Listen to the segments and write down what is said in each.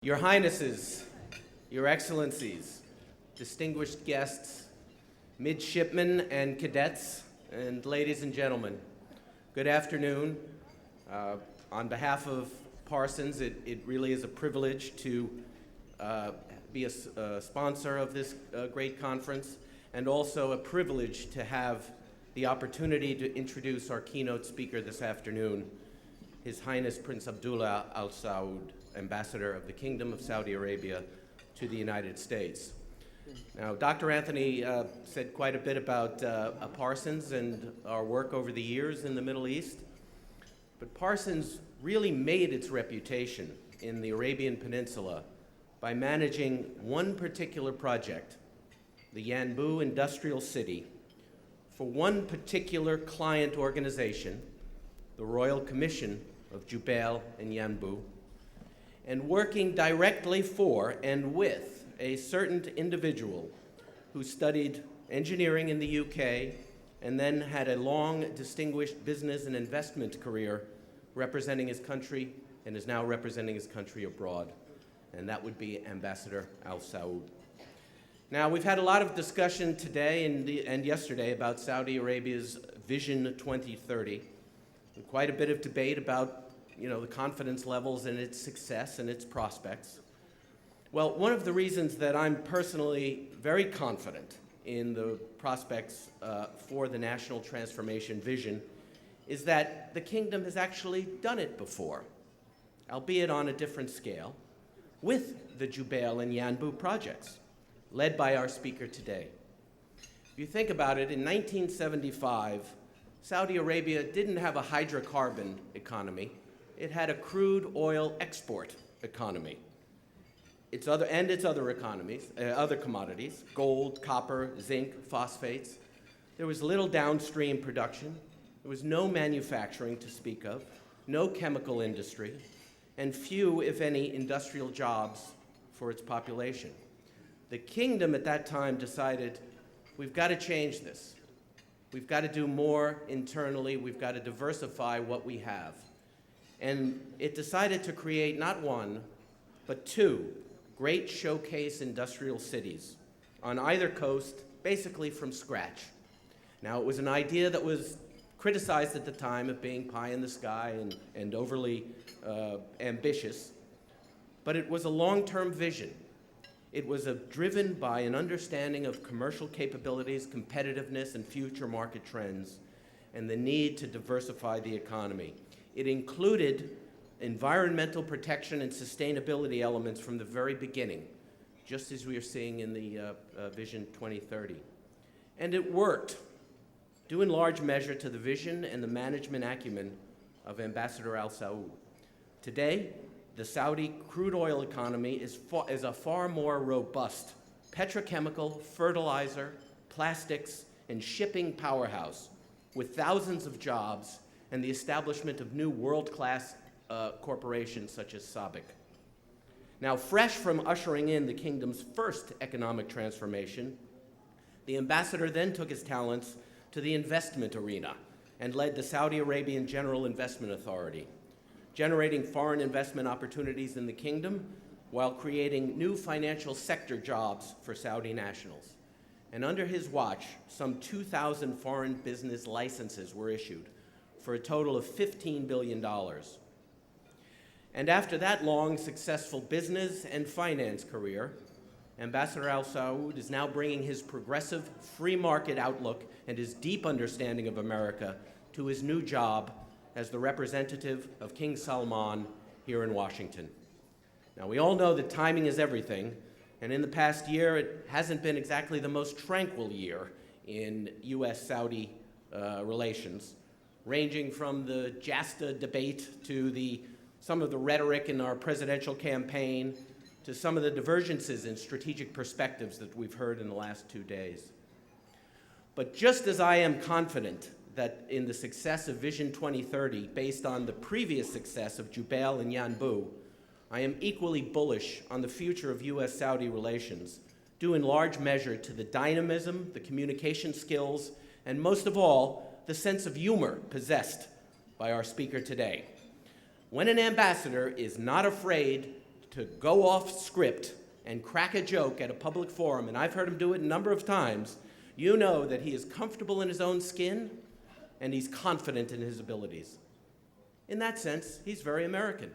Your Highnesses, Your Excellencies, distinguished guests, midshipmen and cadets, and ladies and gentlemen, good afternoon. On behalf of Parsons, it really is a privilege to be a sponsor of this great conference, and also a privilege to have the opportunity to introduce our keynote speaker this afternoon, His Highness Prince Abdullah Al-Saud, Ambassador of the Kingdom of Saudi Arabia to the United States. Now, Dr. Anthony said quite a bit about Parsons and our work over the years in the Middle East, but Parsons really made its reputation in the Arabian Peninsula by managing one particular project, the Yanbu Industrial City, for one particular client organization, the Royal Commission of Jubail and Yanbu, and working directly for and with a certain individual who studied engineering in the UK and then had a long, distinguished business and investment career representing his country and is now representing his country abroad, and that would be Ambassador Al-Saud. Now, we've had a lot of discussion today and yesterday about Saudi Arabia's Vision 2030, and quite a bit of debate about the confidence levels in its success and its prospects. Well, one of the reasons that I'm personally very confident in the prospects for the national transformation vision is that the kingdom has actually done it before, albeit on a different scale, with the Jubail and Yanbu projects, led by our speaker today. If you think about it, in 1975, Saudi Arabia didn't have a hydrocarbon economy. It had a crude oil export economy. Its other economies, other commodities, gold, copper, zinc, phosphates. There was little downstream production. There was no manufacturing to speak of, no chemical industry, and few, if any, industrial jobs for its population. The kingdom at that time decided, we've got to change this. We've got to do more internally. We've got to diversify what we have. And it decided to create not one, but two great showcase industrial cities on either coast, basically from scratch. Now, it was an idea that was criticized at the time of being pie in the sky and overly ambitious, but it was a long-term vision. It was driven by an understanding of commercial capabilities, competitiveness, and future market trends, and the need to diversify the economy. It included environmental protection and sustainability elements from the very beginning, just as we are seeing in the Vision 2030. And it worked, due in large measure to the vision and the management acumen of Ambassador Al-Saud. Today, the Saudi crude oil economy is a far more robust petrochemical, fertilizer, plastics, and shipping powerhouse with thousands of jobs and the establishment of new world-class corporations such as SABIC. Now, fresh from ushering in the kingdom's first economic transformation, the ambassador then took his talents to the investment arena and led the Saudi Arabian General Investment Authority, generating foreign investment opportunities in the kingdom while creating new financial sector jobs for Saudi nationals. And under his watch, some 2,000 foreign business licenses were issued for a total of $15 billion. And after that long, successful business and finance career, Ambassador Al-Saud is now bringing his progressive free market outlook and his deep understanding of America to his new job as the representative of King Salman here in Washington. Now, we all know that timing is everything, and in the past year, it hasn't been exactly the most tranquil year in U.S.-Saudi relations, ranging from the JASTA debate to some of the rhetoric in our presidential campaign to some of the divergences in strategic perspectives that we've heard in the last 2 days. But just as I am confident that in the success of Vision 2030, based on the previous success of Jubail and Yanbu, I am equally bullish on the future of U.S.-Saudi relations, due in large measure to the dynamism, the communication skills, and most of all, the sense of humor possessed by our speaker today. When an ambassador is not afraid to go off script and crack a joke at a public forum, and I've heard him do it a number of times, you know that he is comfortable in his own skin and he's confident in his abilities. In that sense, he's very American.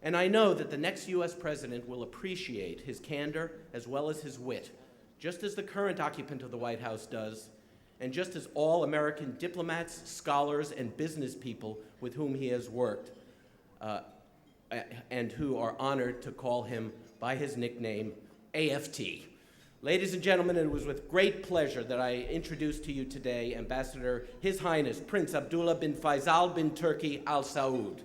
And I know that the next US president will appreciate his candor as well as his wit, just as the current occupant of the White House does, and just as all American diplomats, scholars, and business people with whom he has worked, and who are honored to call him by his nickname, AFT. Ladies and gentlemen, it was with great pleasure that I introduce to you today Ambassador His Highness Prince Abdullah bin Faisal bin Turki Al-Saud.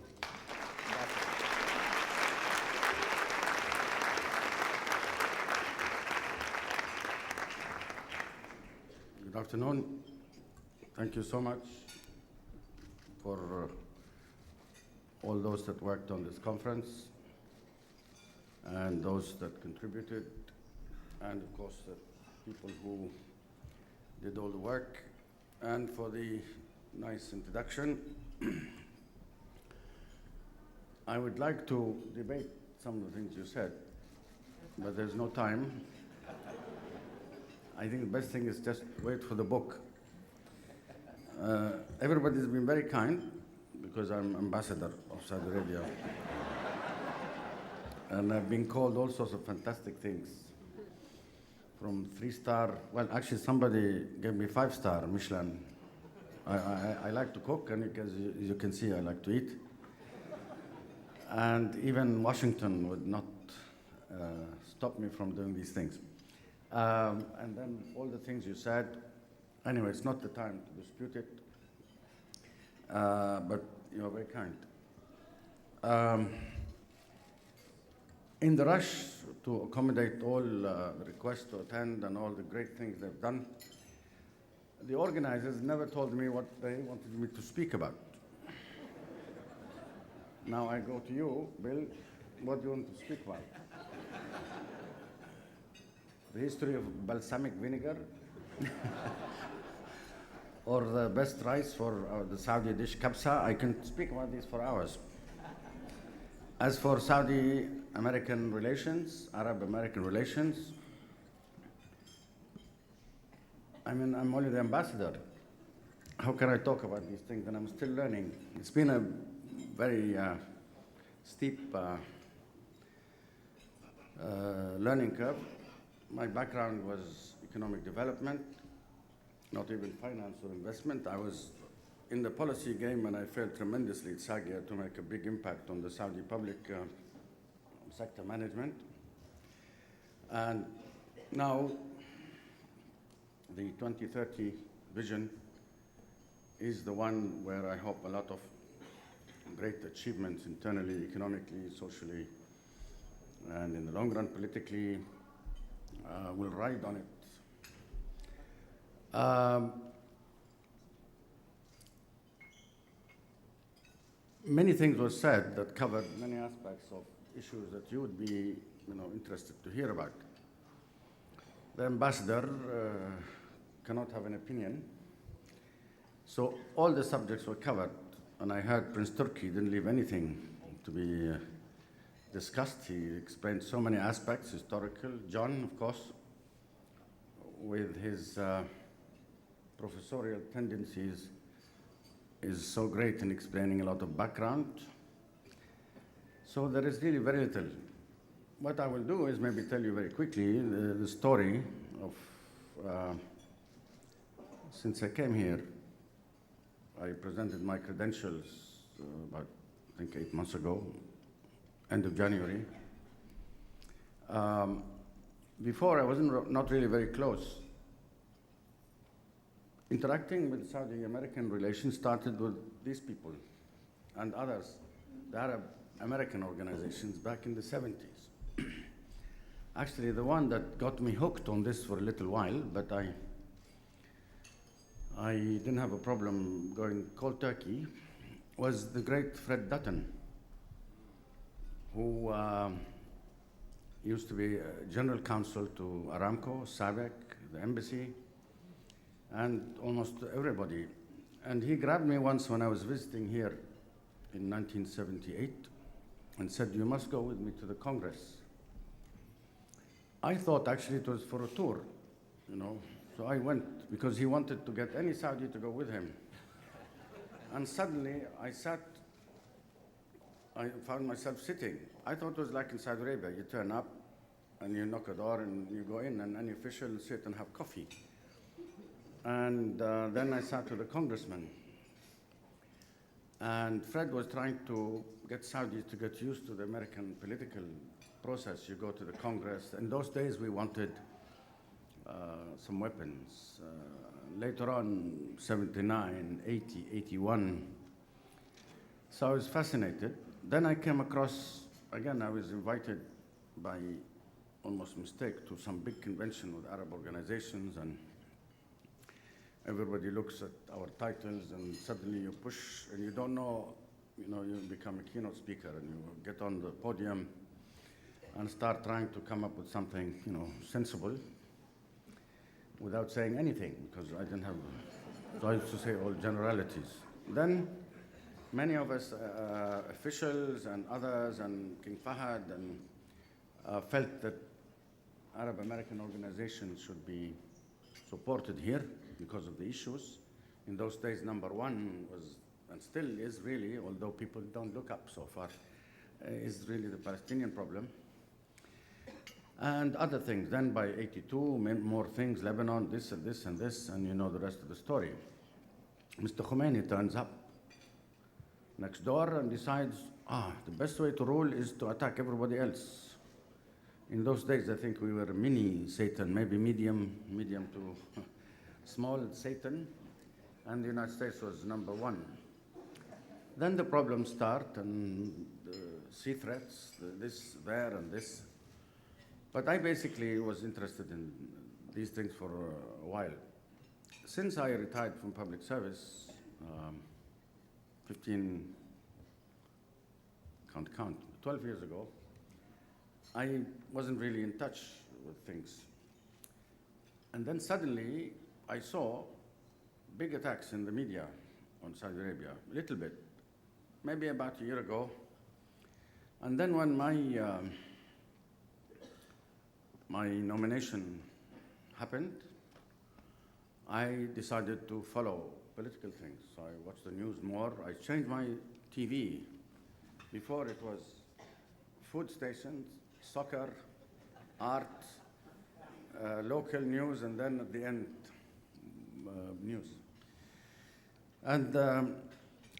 Good afternoon. Thank you so much for all those that worked on this conference and those that contributed, and of course the people who did all the work, and for the nice introduction. I would like to debate some of the things you said, but there's no time. I think the best thing is just wait for the book. Everybody's been very kind because I'm ambassador of Saudi Arabia. And I've been called all sorts of fantastic things. From 3-star, well, actually somebody gave me 5-star Michelin. I like to cook, and as you can see, I like to eat. And even Washington would not stop me from doing these things. And then all the things you said, anyway, it's not the time to dispute it, but you're very kind. In the rush to accommodate all requests to attend and all the great things they've done, the organizers never told me what they wanted me to speak about. Now I go to you, Bill, what do you want to speak about? The history of balsamic vinegar? Or the best rice for the Saudi dish, kabsa? I can speak about these for hours. As for Saudi-American relations, Arab-American relations, I mean, I'm only the ambassador. How can I talk about these things? And I'm still learning. It's been a very steep learning curve. My background was economic development, not even finance or investment. I was in the policy game, and I failed tremendously at SAGIA to make a big impact on the Saudi public sector management. And now the 2030 vision is the one where I hope a lot of great achievements internally, economically, socially, and in the long run politically will ride on it. Many things were said that covered many aspects of issues that you would be, interested to hear about. The ambassador cannot have an opinion, so all the subjects were covered, and I heard Prince Turki didn't leave anything to be discussed. He explained so many aspects, historical. John, of course, with his professorial tendencies, is so great in explaining a lot of background. So there is really very little. What I will do is maybe tell you very quickly the story of, since I came here, I presented my credentials about, I think, 8 months ago, end of January. Before, I wasn't not really very close. Interacting with Saudi-American relations started with these people and others, the Arab-American organizations back in the 70s. Actually, the one that got me hooked on this for a little while, but I didn't have a problem going cold turkey, was the great Fred Dutton, who used to be general counsel to Aramco, SABEC, the embassy, and almost everybody. And he grabbed me once when I was visiting here in 1978, and said, you must go with me to the Congress. I thought actually it was for a tour, So I went because he wanted to get any Saudi to go with him. And suddenly I found myself sitting. I thought it was like in Saudi Arabia. You turn up and you knock a door and you go in and any official will sit and have coffee. And then I sat with a congressman. And Fred was trying to get Saudis to get used to the American political process. You go to the Congress. In those days, we wanted some weapons. Later on, 79, 80, 81. So I was fascinated. Then I came across, again, I was invited by almost mistake to some big convention with Arab organizations, and everybody looks at our titles, and suddenly you push, and you don't know, you become a keynote speaker, and you get on the podium and start trying to come up with something, sensible, without saying anything, because I didn't have, so I used to say all generalities. Then many of us, officials and others, and King Fahad, and felt that Arab American organizations should be supported here because of the issues. In those days, number one was, and still is really, although people don't look up so far, is really the Palestinian problem. And other things. Then by 82, more things, Lebanon, this and this and this, and you know the rest of the story. Mr. Khomeini turns up next door and decides, the best way to rule is to attack everybody else. In those days, I think we were mini Satan, maybe medium to small Satan, and the United States was number one. Then the problems start, and sea threats, this, there, and this. But I basically was interested in these things for a while. Since I retired from public service, 12 years ago, I wasn't really in touch with things. And then suddenly, I saw big attacks in the media on Saudi Arabia, a little bit, maybe about a year ago. And then when my nomination happened, I decided to follow political things. So I watched the news more. I changed my TV. Before it was food stations, soccer, art, local news, and then at the end, news. And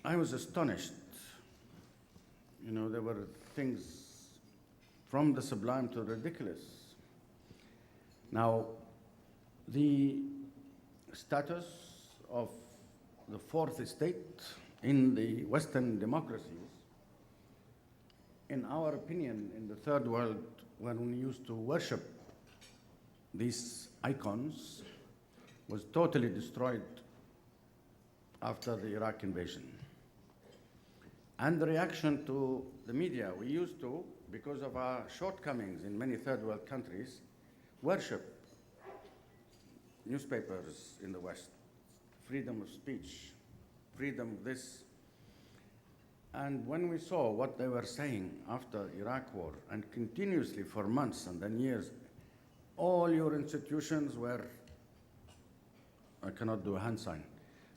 I was astonished. There were things from the sublime to the ridiculous. Now, the status of the fourth estate in the Western democracies, in our opinion, in the third world, when we used to worship these icons, was totally destroyed after the Iraq invasion. And the reaction to the media, we used to, because of our shortcomings in many third world countries, worship newspapers in the West, freedom of speech, freedom of this. And when we saw what they were saying after Iraq war, and continuously for months and then years, all your institutions were, I cannot do a hand sign,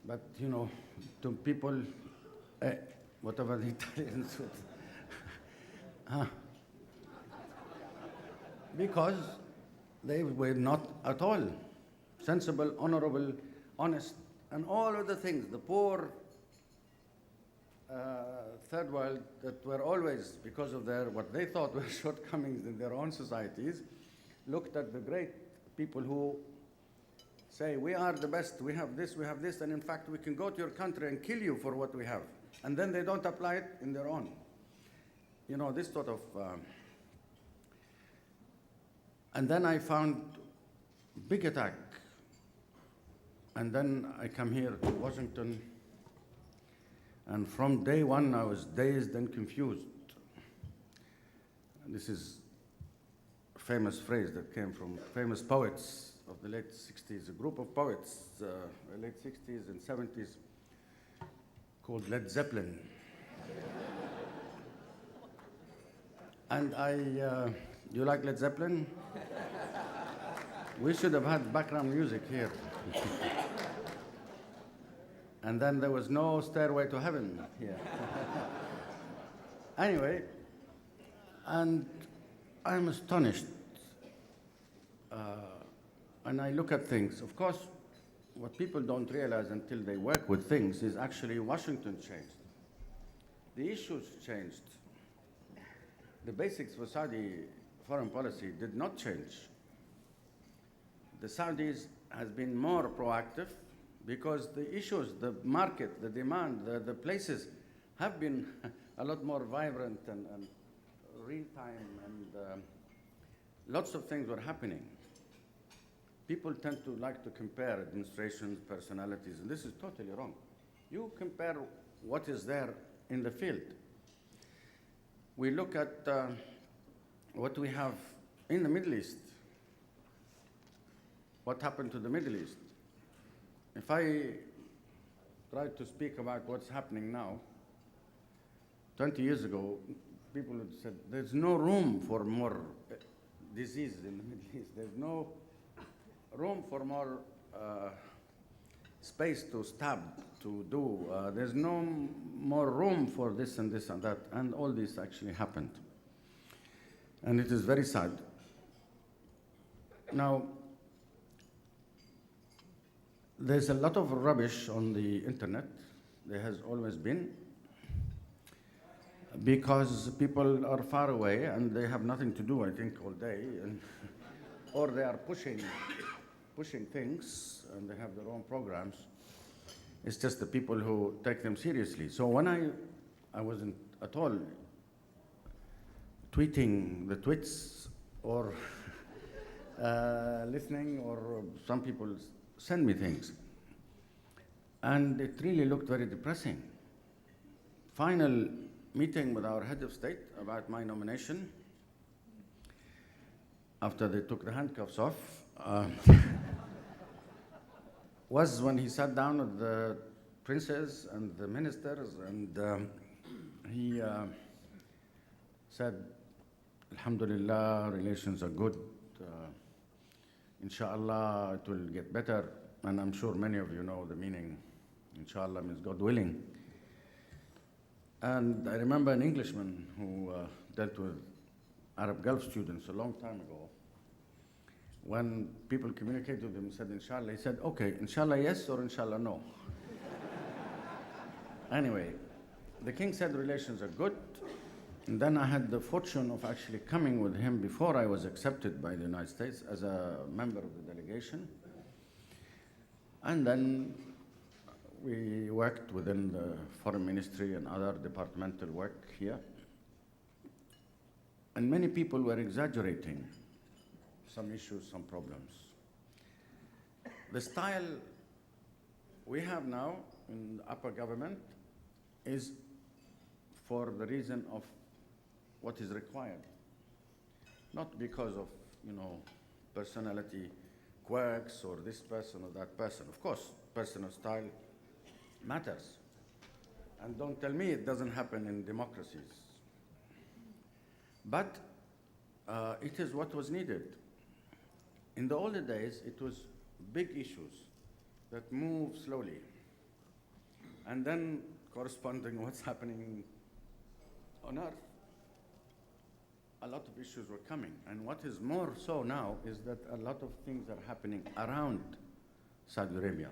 but to people, whatever the Italians would, because they were not at all sensible, honorable, honest, and all of the things, the poor third world that were always, because of what they thought were shortcomings in their own societies, looked at the great people who say, we are the best, we have this, and in fact we can go to your country and kill you for what we have. And then they don't apply it in their own. This sort of, and then I found big attack. And then I come here to Washington, and from day one I was dazed and confused. And this is a famous phrase that came from famous poets of the late 60s, a group of poets, late 60s and 70s, called Led Zeppelin. And you like Led Zeppelin? We should have had background music here. And then there was no Stairway to Heaven here. Anyway, and I'm astonished. And I look at things. Of course, what people don't realize until they work with things is actually Washington changed. The issues changed. The basics for Saudi foreign policy did not change. The Saudis has been more proactive because the issues, the market, the demand, the places have been a lot more vibrant and real time, and lots of things were happening. People tend to like to compare administrations, personalities, and this is totally wrong. You compare what is there in the field. We look at what we have in the Middle East. What happened to the Middle East? If I try to speak about what's happening now, 20 years ago, people would have said, there's no room for more disease in the Middle East. There's no room for more space to stab, to do. There's no more room for this and this and that. And all this actually happened. And it is very sad. Now, there's a lot of rubbish on the internet. There has always been. Because people are far away and they have nothing to do, I think, all day. And or they are pushing things, and they have their own programs. It's just the people who take them seriously. So when I wasn't at all tweeting the tweets or listening, or some people send me things. And it really looked very depressing. Final meeting with our head of state about my nomination, after they took the handcuffs off, was when he sat down with the princes and the ministers, and he said, Alhamdulillah, relations are good. Inshallah, it will get better. And I'm sure many of you know the meaning. Inshallah means God willing. And I remember an Englishman who dealt with Arab Gulf students a long time ago. When people communicated with him, he said, Inshallah, he said, okay, Inshallah yes or Inshallah no. Anyway, the king said relations are good. And then I had the fortune of actually coming with him before I was accepted by the United States as a member of the delegation. And then we worked within the foreign ministry and other departmental work here. And many people were exaggerating some issues, some problems. The style we have now in the upper government is for the reason of what is required, not because of, personality quirks or this person or that person. Of course, personal style matters. And don't tell me it doesn't happen in democracies. But it is what was needed. In the older days, it was big issues that move slowly. And then corresponding what's happening on Earth, a lot of issues were coming. And what is more so now is that a lot of things are happening around Saudi Arabia.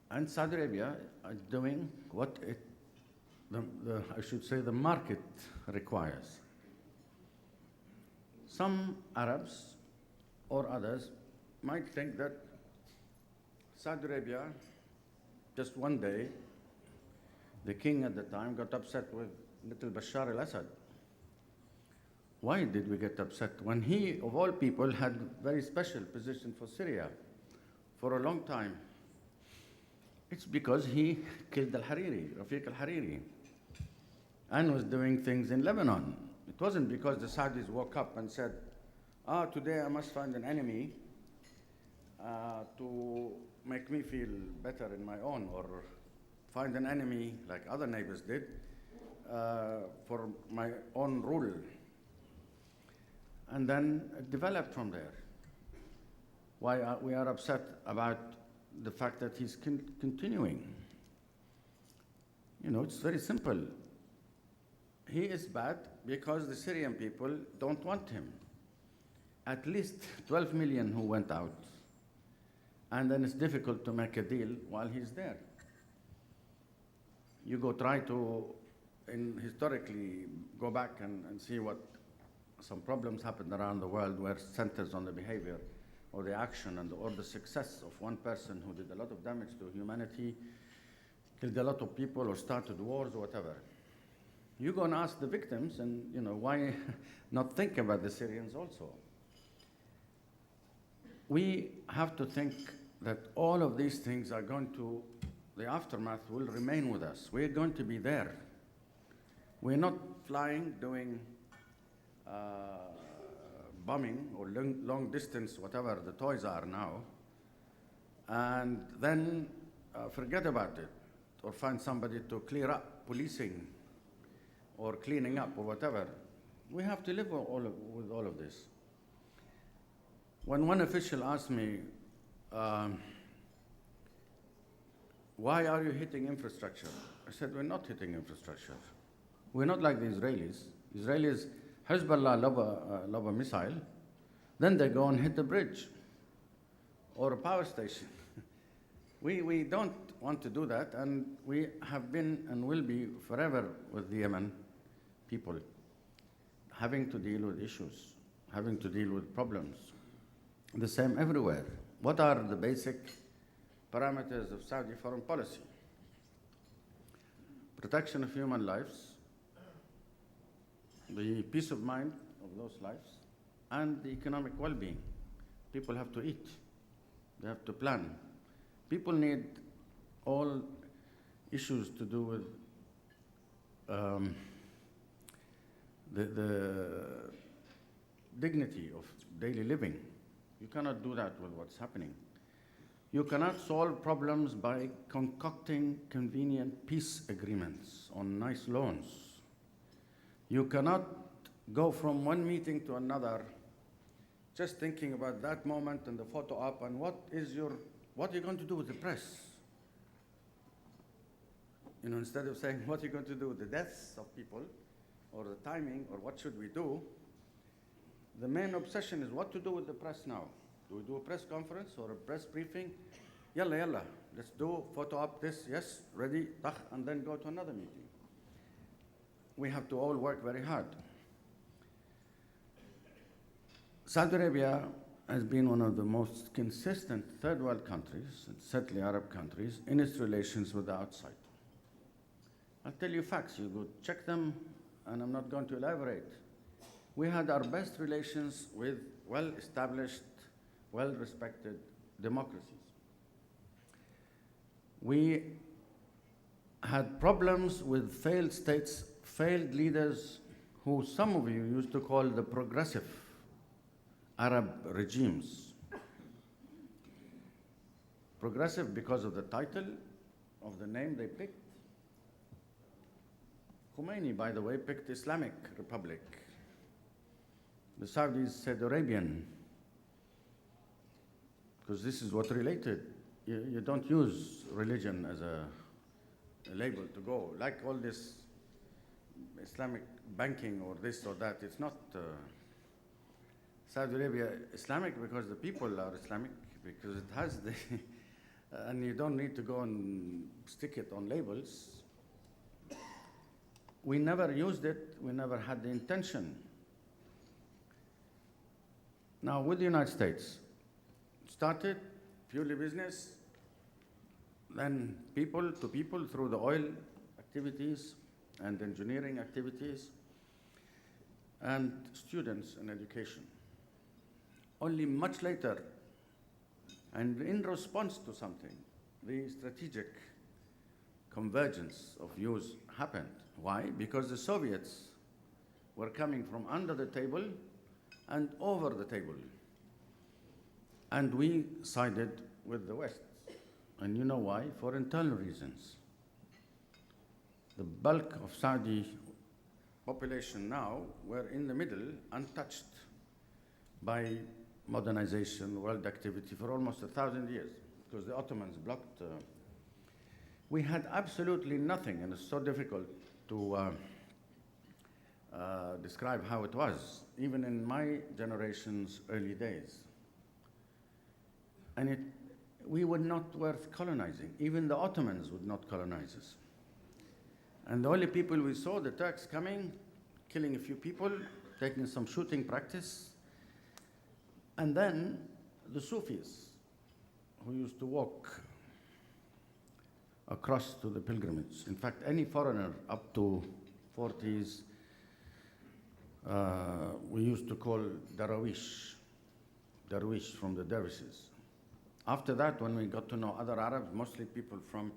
And Saudi Arabia are doing what I should say the market requires. Some Arabs or others might think that Saudi Arabia, just one day, the king at the time got upset with little Bashar al-Assad. Why did we get upset when he, of all people, had very special position for Syria for a long time? It's because he killed al-Hariri, Rafiq al-Hariri, and was doing things in Lebanon. It wasn't because the Saudis woke up and said, today I must find an enemy to make me feel better in my own, or find an enemy like other neighbors did for my own rule. And then it developed from there. Why we are upset about the fact that he's continuing. You know, it's very simple. He is bad because the Syrian people don't want him. At least 12 million who went out. And then it's difficult to make a deal while he's there. You go try to, historically, go back and see what some problems happened around the world where centers on the behavior or the action or the success of one person who did a lot of damage to humanity, killed a lot of people or started wars or whatever. You go and ask the victims, and you know, why not think about the Syrians also? We have to think that all of these things are going to, the aftermath will remain with us. We're going to be there. We're not flying, doing bombing or long distance, whatever the toys are now, and then forget about it, or find somebody to clear up policing or cleaning up or whatever. We have to live with all of this. When one official asked me, why are you hitting infrastructure? I said, we're not hitting infrastructure. We're not like the Israelis. Israelis, Hezbollah lob a missile, then they go and hit the bridge or a power station. We don't want to do that, and we have been and will be forever with the Yemen people, having to deal with issues, having to deal with problems. The same everywhere. What are the basic parameters of Saudi foreign policy? Protection of human lives, the peace of mind of those lives, and the economic well-being. People have to eat. They have to plan. People need all issues to do with the dignity of daily living. You cannot do that with what's happening. You cannot solve problems by concocting convenient peace agreements on nice loans. You cannot go from one meeting to another just thinking about that moment and the photo op and what are you going to do with the press? You know, instead of saying what are you going to do with the deaths of people or the timing or what should we do, the main obsession is what to do with the press now. Do we do a press conference or a press briefing? Yalla, let's do photo op this, yes, ready, and then go to another meeting. We have to all work very hard. Saudi Arabia has been one of the most consistent third world countries, and certainly Arab countries, in its relations with the outside. I'll tell you facts, you go check them, and I'm not going to elaborate. We had our best relations with well-established, well-respected democracies. We had problems with failed states, failed leaders, who some of you used to call the progressive Arab regimes. Progressive because of the title of the name they picked. Khomeini, by the way, picked Islamic Republic. The Saudis said Arabian, because this is what related. You don't use religion as a label to go. Like all this Islamic banking or this or that, it's not Saudi Arabia Islamic because the people are Islamic, because it has the, and you don't need to go and stick it on labels. We never used it, we never had the intention. Now with the United States, started purely business, then people to people through the oil activities and engineering activities, and students and education. Only much later, and in response to something, the strategic convergence of views happened. Why? Because the Soviets were coming from under the table and over the table. And we sided with the West. And you know why? For internal reasons. the bulk of Saudi population now were in the middle, untouched by modernization, world activity for almost 1,000 years, because the Ottomans blocked. We had absolutely nothing, and it's so difficult to describe how it was, even in my generation's early days. And we were not worth colonizing. Even the Ottomans would not colonize us. And the only people we saw, the Turks coming, killing a few people, taking some shooting practice, and then the Sufis, who used to walk across to the pilgrimage. In fact, any foreigner up to 40s, we used to call Darwish from the dervishes. After that, when we got to know other Arabs, mostly people from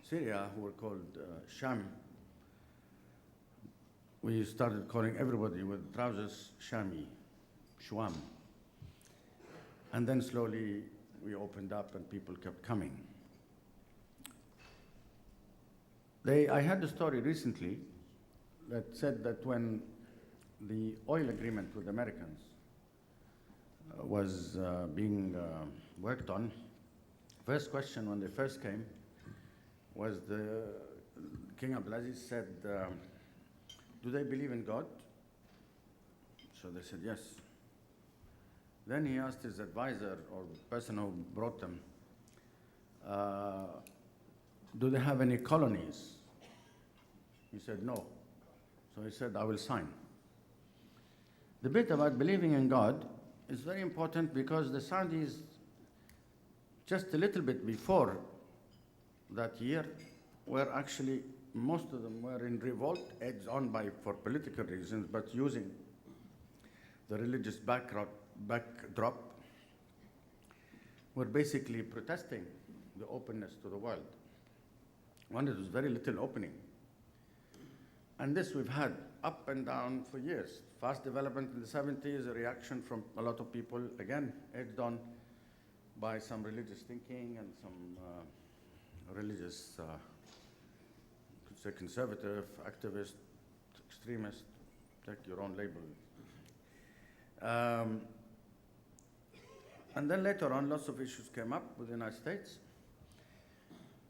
Syria who were called Sham, we started calling everybody with trousers Shami, Shuam. And then slowly we opened up and people kept coming. I had a story recently that said that when the oil agreement with Americans was being worked on, first question when they first came was King Abdulaziz said, do they believe in God? So they said yes. Then he asked his advisor or the person who brought them, do they have any colonies? He said no. So he said, I will sign. The bit about believing in God is very important because the Saudis, just a little bit before that year, were actually, most of them were in revolt, edged on for political reasons, but using the religious backdrop, were basically protesting the openness to the world. One, it was very little opening. And this we've had up and down for years. Fast development in the 70s, a reaction from a lot of people, again, edged on by some religious thinking and some religious, could say conservative, activist, extremist, take your own label. And then later on, lots of issues came up with the United States.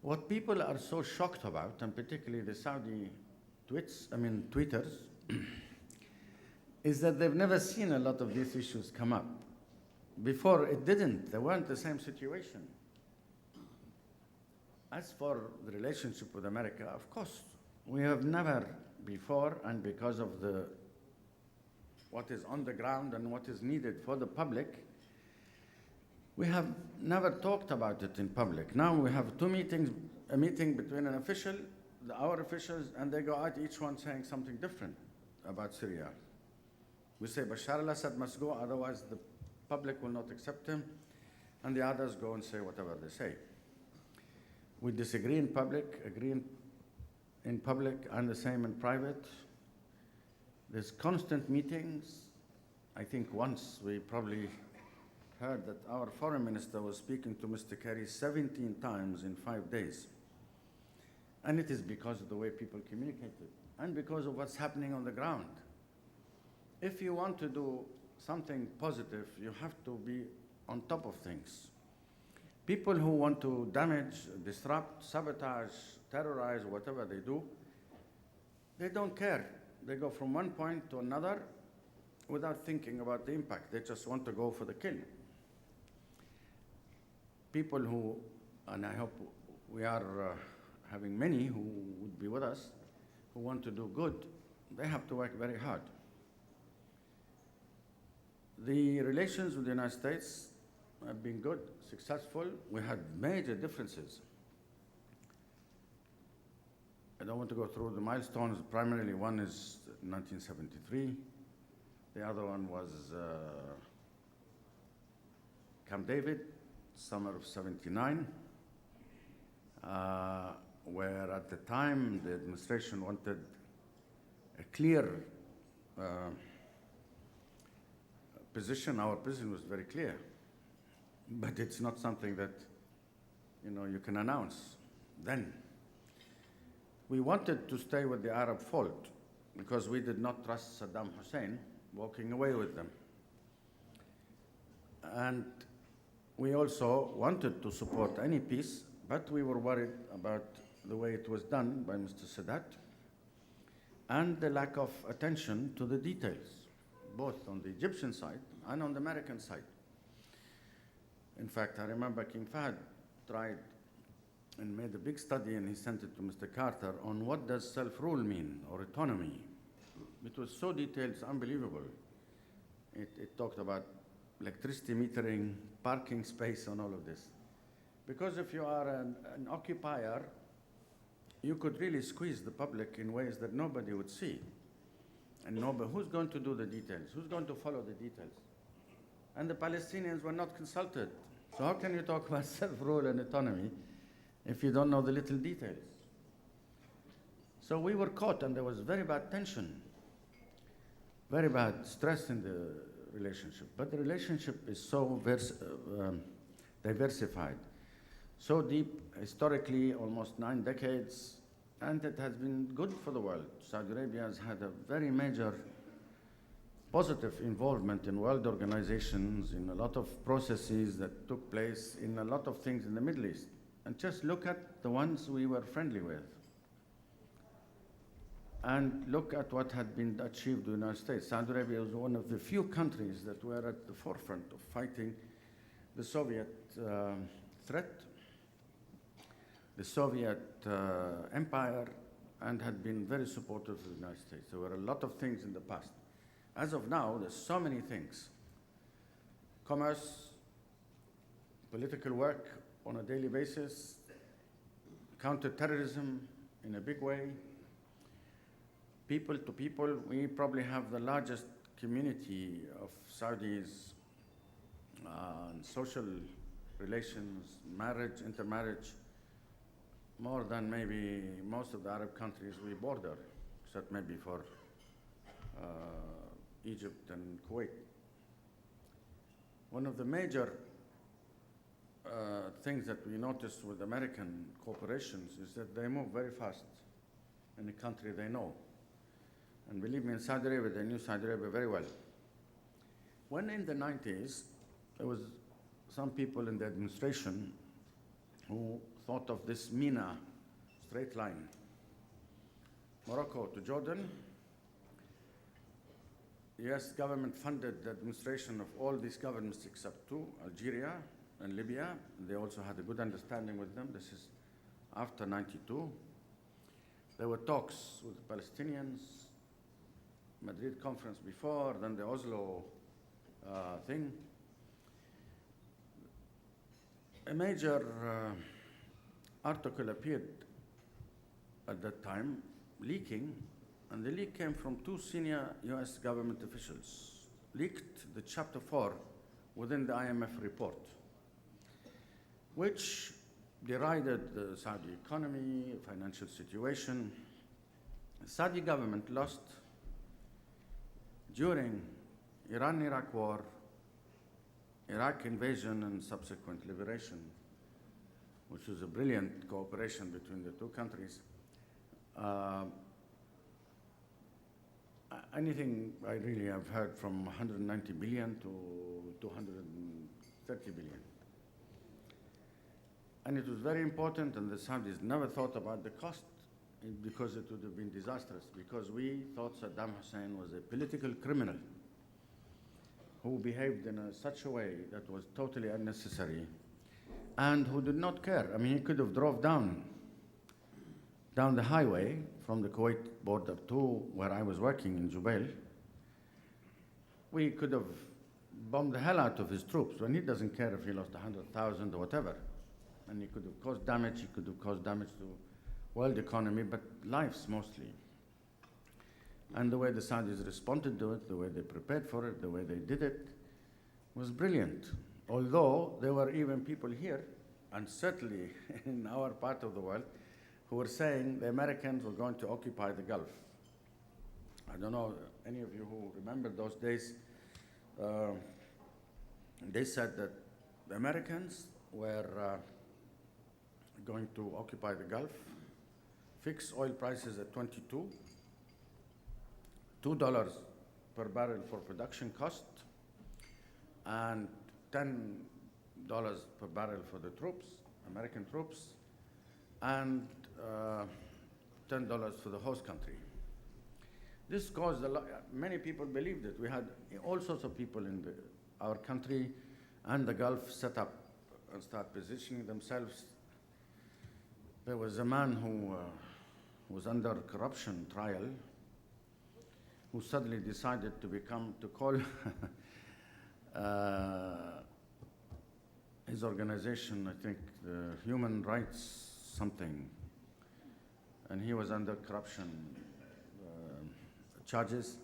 What people are so shocked about, and particularly the Saudi tweeters, is that they've never seen a lot of these issues come up. Before, it didn't. They weren't the same situation. As for the relationship with America, of course, we have never before, and because of what is on the ground and what is needed for the public, we have never talked about it in public. Now we have two meetings, a meeting between an official, our officials, and they go out, each one saying something different about Syria. We say Bashar al-Assad must go, otherwise the public will not accept him, and the others go and say whatever they say. We disagree in public, agree in public, and the same in private. There's constant meetings. I think once we probably heard that our foreign minister was speaking to Mr. Kerry 17 times in 5 days. And it is because of the way people communicated and because of what's happening on the ground. If you want to do something positive, you have to be on top of things. People who want to damage, disrupt, sabotage, terrorize, whatever they do, they don't care. They go from one point to another without thinking about the impact. They just want to go for the kill. People who, and I hope we are having many who would be with us, who want to do good, they have to work very hard. The relations with the United States have been good, successful. We had major differences. I don't want to go through the milestones. Primarily, one is 1973. The other one was Camp David, summer of '79, where at the time the administration wanted a clear position. Our position was very clear, but it's not something that you can announce then. We wanted to stay with the Arab fault because we did not trust Saddam Hussein walking away with them. And we also wanted to support any peace, but we were worried about the way it was done by Mr. Sadat and the lack of attention to the details, both on the Egyptian side and on the American side. In fact, I remember King Fahd tried and made a big study, and he sent it to Mr. Carter on what does self-rule mean or autonomy. It was so detailed, it's unbelievable. It talked about electricity metering, parking space, and all of this. Because if you are an occupier, you could really squeeze the public in ways that nobody would see. And who's going to do the details? Who's going to follow the details? And the Palestinians were not consulted. So how can you talk about self-rule and autonomy if you don't know the little details? So we were caught, and there was very bad tension, very bad stress in the relationship. But the relationship is so diversified, so deep, historically, almost 9 decades, and it has been good for the world. Saudi Arabia has had a very major positive involvement in world organizations, in a lot of processes that took place in a lot of things in the Middle East. And just look at the ones we were friendly with. And look at what had been achieved in the United States. Saudi Arabia was one of the few countries that were at the forefront of fighting the Soviet threat, the Soviet empire, and had been very supportive of the United States. There were a lot of things in the past. As of now, there's so many things. Commerce, political work on a daily basis, counterterrorism in a big way, people to people. We probably have the largest community of Saudis in social relations, marriage, intermarriage, more than maybe most of the Arab countries we border, except maybe for Egypt and Kuwait. One of the major things that we notice with American corporations is that they move very fast in a country they know. And believe me, in Saudi Arabia, they knew Saudi Arabia very well. When in the 90s, there was some people in the administration who thought of this MENA straight line, Morocco to Jordan. The US government funded the administration of all these governments except 2, Algeria and Libya. They also had a good understanding with them. This is after 92. There were talks with the Palestinians, Madrid conference before, then the Oslo thing. A major article appeared at that time, leaking, and the leak came from 2 senior US government officials, leaked the Chapter 4 within the IMF report, which derided the Saudi economy, financial situation. The Saudi government lost during Iran-Iraq war, Iraq invasion and subsequent liberation, which was a brilliant cooperation between the 2 countries. Anything I really have heard from 190 billion to 230 billion. And it was very important, and the Saudis never thought about the cost because it would have been disastrous, because we thought Saddam Hussein was a political criminal who behaved in such a way that was totally unnecessary and who did not care. I mean, he could have drove down the highway from the Kuwait border to where I was working in Jubail. We could have bombed the hell out of his troops when he doesn't care if he lost 100,000 or whatever. And he could have caused damage, he could have caused damage to world economy, but lives mostly. And the way the Saudis responded to it, the way they prepared for it, the way they did it, was brilliant. Although there were even people here, and certainly in our part of the world, who were saying the Americans were going to occupy the Gulf. I don't know, any of you who remember those days, they said that the Americans were going to occupy the Gulf fix oil prices at 22, $2 per barrel for production cost, and $10 per barrel for the troops, American troops, and $10 for the host country. This caused many people believed it. We had all sorts of people in our country and the Gulf set up and start positioning themselves. There was a man who was under corruption trial who suddenly decided to call his organization, I think, the Human Rights something, and he was under corruption charges.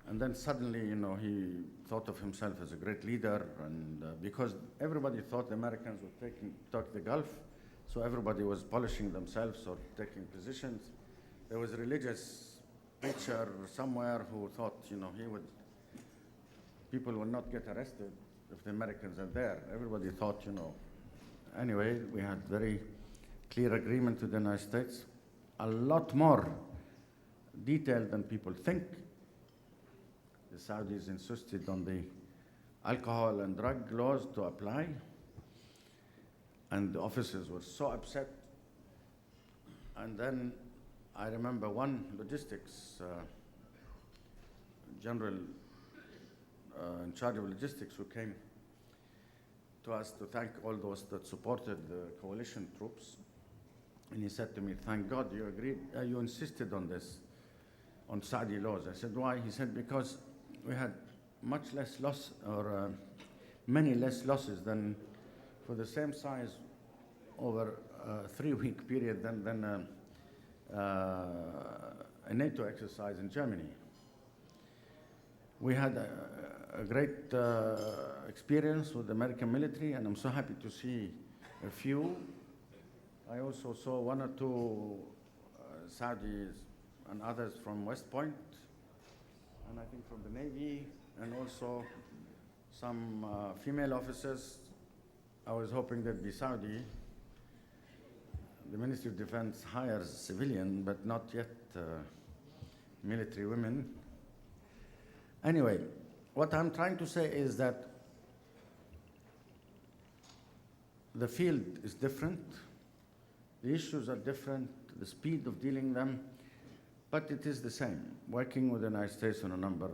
And then suddenly, he thought of himself as a great leader, and because everybody thought the Americans would take the Gulf, so everybody was polishing themselves or taking positions. There was a religious preacher somewhere who thought, people will not get arrested if the Americans are there. Everybody thought, Anyway, we had very clear agreement with the United States, a lot more detailed than people think. The Saudis insisted on the alcohol and drug laws to apply, and the officers were so upset. And then I remember one logistics general in charge of logistics who came to us to thank all those that supported the coalition troops. And he said to me, "Thank God you agreed, you insisted on this, on Saudi laws." I said, "Why?" He said, "Because we had much less loss, or many less losses than for the same size over a 3-week period than a NATO exercise in Germany. We had a great experience with the American military, and I'm so happy to see a few. I also saw 1 or 2 Saudis and others from West Point, and I think from the Navy, and also some female officers. I was hoping they'd be Saudi. The Ministry of Defense hires civilian, but not yet military women. Anyway, what I'm trying to say is that the field is different, the issues are different, the speed of dealing them, but it is the same. Working with the United States on a number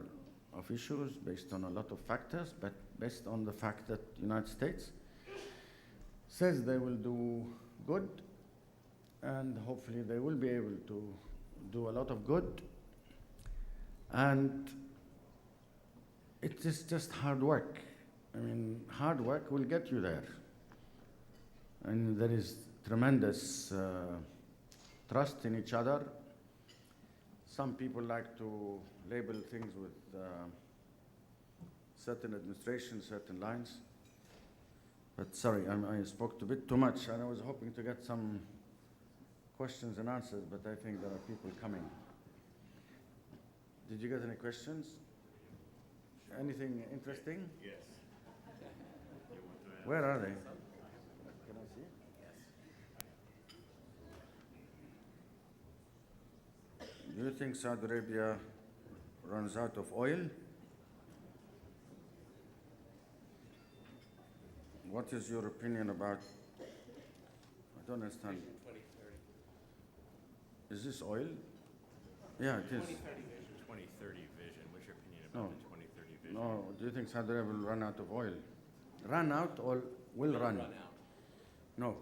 of issues based on a lot of factors, but based on the fact that the United States says they will do good, and hopefully they will be able to do a lot of good. And it is just hard work. I mean, hard work will get you there. And there is tremendous trust in each other. Some people like to label things with certain administrations, certain lines. But sorry, I spoke a bit too much, and I was hoping to get some questions and answers, but I think there are people coming. Did you get any questions? Anything interesting? Yes. Where are they? Can I see? Yes. Do you think Saudi Arabia runs out of oil? What is your opinion about? I don't understand. 2030. Is this oil? Yeah, it is. 2030 vision. What's your opinion about the 2030 vision? No, do you think Saudi Arabia will run out of oil? Run out or will run? Run out. No.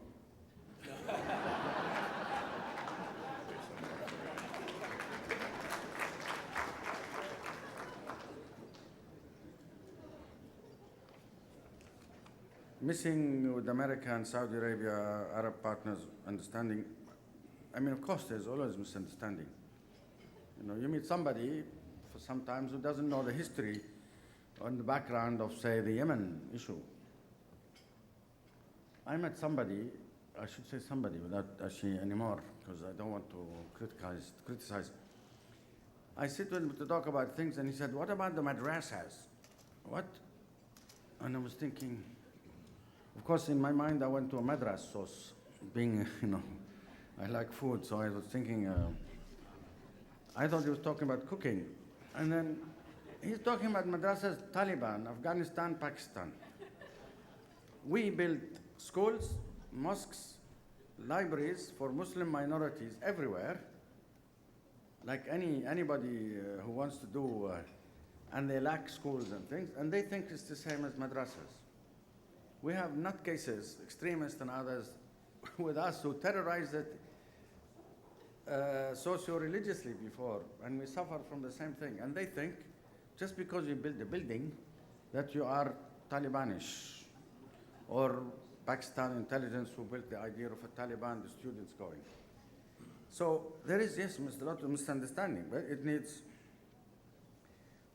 Missing with America and Saudi Arabia, Arab partners, understanding. I mean, of course, there's always misunderstanding. You meet somebody for sometimes who doesn't know the history or the background of, say, the Yemen issue. I met somebody, I should say somebody without actually anymore, because I don't want to criticize. I sit with him to talk about things, and he said, "What about the madrasas?" What? And I was thinking, of course, in my mind, I went to a madras source, being, I like food, so I was thinking, I thought he was talking about cooking. And then he's talking about madrasas, Taliban, Afghanistan, Pakistan. We built schools, mosques, libraries for Muslim minorities everywhere, like anybody who wants to do, and they lack schools and things, and they think it's the same as madrasas. We have nutcases, extremists and others, with us who terrorized it socio-religiously before, and we suffer from the same thing. And they think, just because you build a building, that you are Talibanish, or Pakistan intelligence who built the idea of a Taliban, the students going. So there is, yes, a lot of misunderstanding, but it needs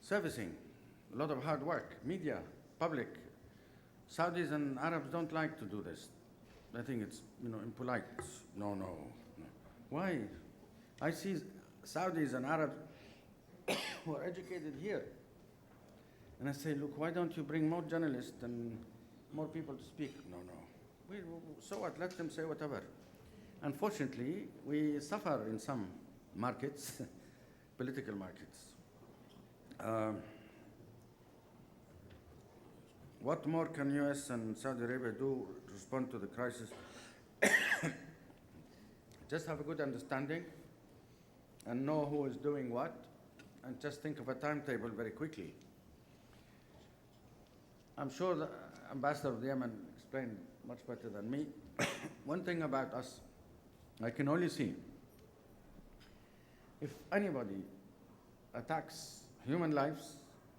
servicing, a lot of hard work, media, public. Saudis and Arabs don't like to do this. I think it's, impolite. No. Why? I see Saudis and Arabs who are educated here. And I say, look, why don't you bring more journalists and more people to speak? No. So what? Let them say whatever. Unfortunately, we suffer in some markets, political markets. What more can US and Saudi Arabia do to respond to the crisis? Just have a good understanding and know who is doing what, and just think of a timetable very quickly. I'm sure the ambassador of Yemen explained much better than me. One thing about us, I can only see, if anybody attacks human lives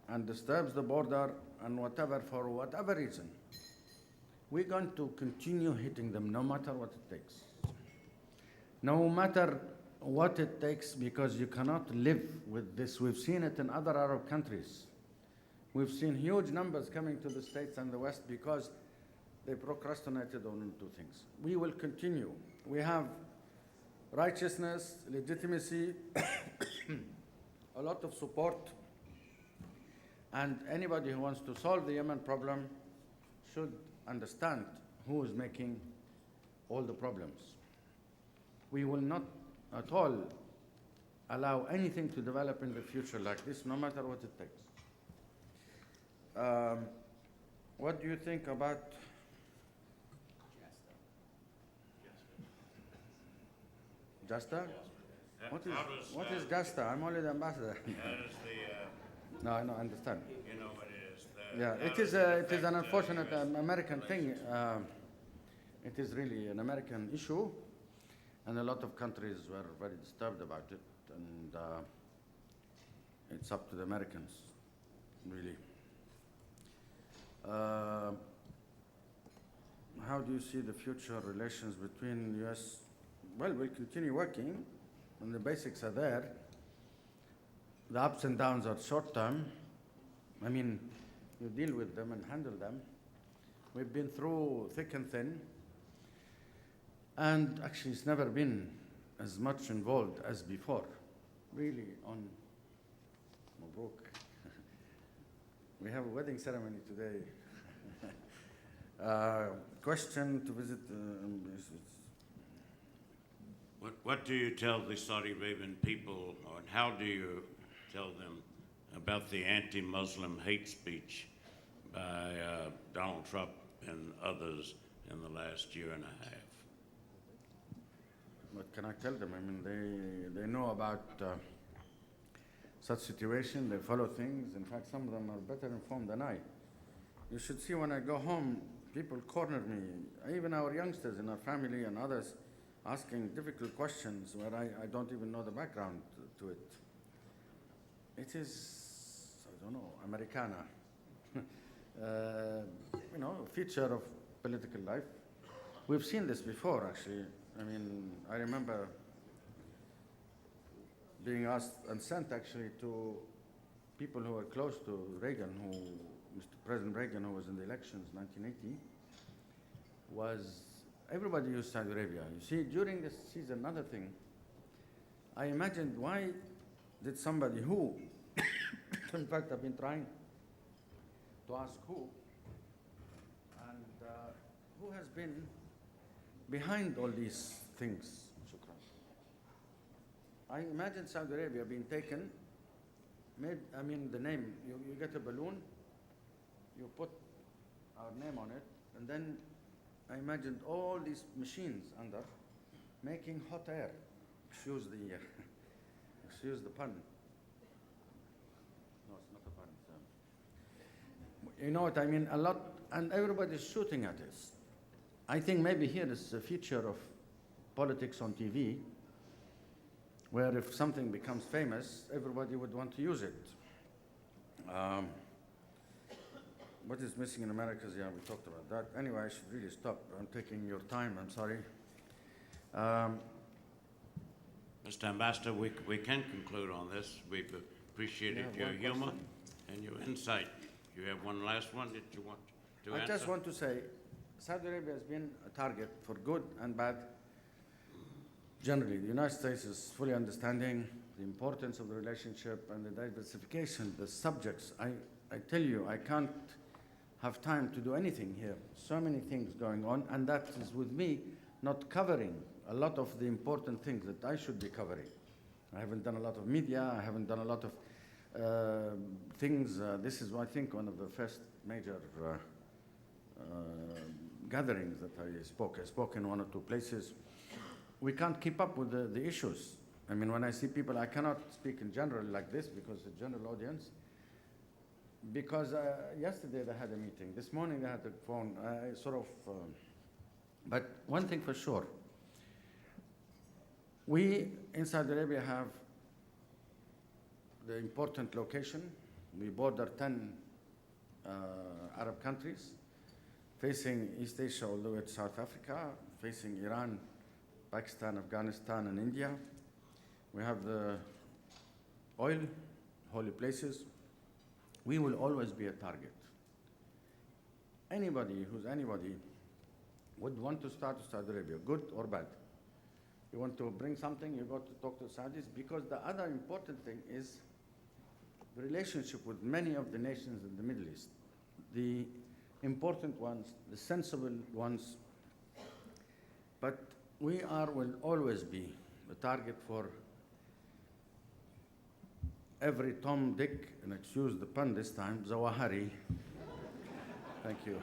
and disturbs the border and whatever, for whatever reason, we're going to continue hitting them no matter what it takes. No matter what it takes, because you cannot live with this. We've seen it in other Arab countries. We've seen huge numbers coming to the States and the West because they procrastinated on two things. We will continue. We have righteousness, legitimacy, a lot of support, and anybody who wants to solve the Yemen problem should understand who is making all the problems. We will not at all allow anything to develop in the future like this, no matter what it takes. What do you think about Jasta? What is Jasta? I'm only the ambassador. How does the, No, I understand. you know what it is? Yeah, how it is does an affect, unfortunate US American thing. relations? It is really an American issue, and a lot of countries were very disturbed about it, and it's up to the Americans, really. How do you see the future relations between U.S.? Well, we'll continue working, and the basics are there. The ups and downs are short term. I mean, you deal with them and handle them. We've been through thick and thin, and actually it's never been as much involved as before, really, on Mabruk. We have a wedding ceremony today. Question to visit. What do you tell the Saudi Arabian people, or how do you tell them about the anti-Muslim hate speech by Donald Trump and others in the last year and a half? What can I tell them? I mean, they know about such situation. They follow things. In fact, some of them are better informed than I. You should see when I go home, people corner me, even our youngsters in our family and others, asking difficult questions where I don't even know the background to it. It is, I don't know, Americana. A feature of political life. We've seen this before, actually. I mean, I remember being asked and sent, actually, to people who were close to Reagan, Mr. President Reagan, who was in the elections in 1980, everybody used Saudi Arabia. You see, during this season, another thing, I imagined, why did somebody who, in fact, I've been trying to ask who, and who has been behind all these things, which you I imagine Saudi Arabia being taken, the name, you get a balloon, you put our name on it, and then I imagined all these machines under making hot air. Excuse the pun. No, it's not a pun. You know what I mean? A lot, and everybody's shooting at us. I think maybe here is the future of politics on TV, where if something becomes famous, everybody would want to use it. What is missing in America? Yeah, we talked about that. Anyway, I should really stop. I'm taking your time. I'm sorry. Mr. Ambassador, we can conclude on this. We've appreciated You your have one humor question? and your insight. You have one last one that you want to answer? I just want to say, Saudi Arabia has been a target for good and bad. Generally, the United States is fully understanding the importance of the relationship and the diversification, the subjects. I tell you, I can't have time to do anything here. So many things going on, and that is with me not covering a lot of the important things that I should be covering. I haven't done a lot of media. I haven't done a lot of things. This is, I think, one of the first major gatherings that I spoke. I spoke in one or two places. We can't keep up with the issues. I mean, when I see people, I cannot speak in general like this because the general audience. Because yesterday they had a meeting. This morning they had a phone. But one thing for sure, we in Saudi Arabia have the important location. We border 10 Arab countries, facing East Asia all the way to South Africa, facing Iran, Pakistan, Afghanistan, and India. We have the oil, holy places. We will always be a target. Anybody would want to start Saudi Arabia, good or bad. You want to bring something, you go to talk to Saudis, because the other important thing is the relationship with many of the nations in the Middle East. The important ones, the sensible ones, but we will always be the target for every Tom, Dick, and excuse the pun this time, Zawahiri. Thank you.